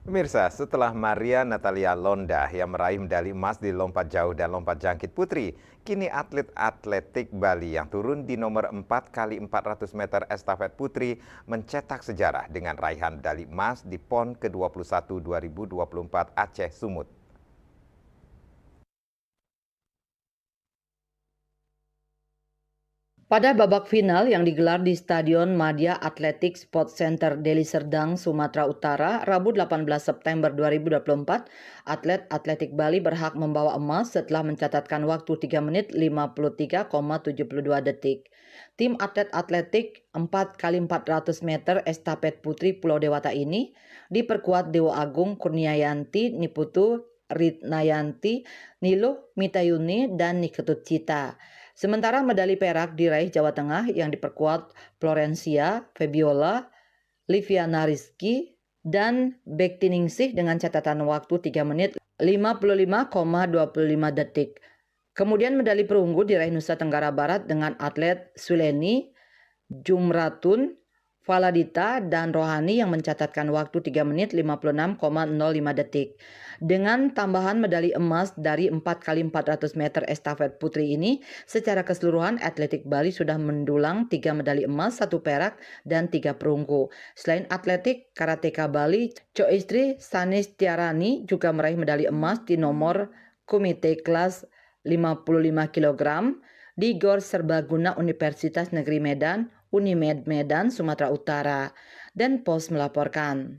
Pemirsa, setelah Maria Natalia Londa yang meraih medali emas di lompat jauh dan lompat jangkit putri, kini atlet atletik Bali yang turun di nomor 4 kali 400 meter estafet putri mencetak sejarah dengan raihan medali emas di PON ke-21 2024 Aceh Sumut. Pada babak final yang digelar di Stadion Madya Athletic Sports Center Deli Serdang, Sumatera Utara, Rabu 18 September 2024, atlet atletik Bali berhak membawa emas setelah mencatatkan waktu 3 menit 53,72 detik. Tim atlet atletik 4 kali 400 meter estafet putri Pulau Dewata ini diperkuat Dewa Agung Kurniayanti, Niputu Ritnayanti, Niluh Mitayuni, dan Niketut Cita. Sementara medali perak diraih Jawa Tengah yang diperkuat Florencia, Febiola, Liviana Rizky, dan Bekti Ningsih dengan catatan waktu 3 menit 55,25 detik. Kemudian medali perunggu diraih Nusa Tenggara Barat dengan atlet Suleni, Jumratun, Faladita, dan Rohani yang mencatatkan waktu 3 menit 56,05 detik. Dengan tambahan medali emas dari 4 kali 400 meter estafet putri ini, secara keseluruhan atletik Bali sudah mendulang 3 medali emas, 1 perak, dan 3 perunggu. Selain atletik, karateka Bali, Coistri Sanis Tiarani juga meraih medali emas di nomor komite kelas 55 kg di GOR Serbaguna Universitas Negeri Medan, Unimed Medan, Sumatera Utara. Dan Pos melaporkan.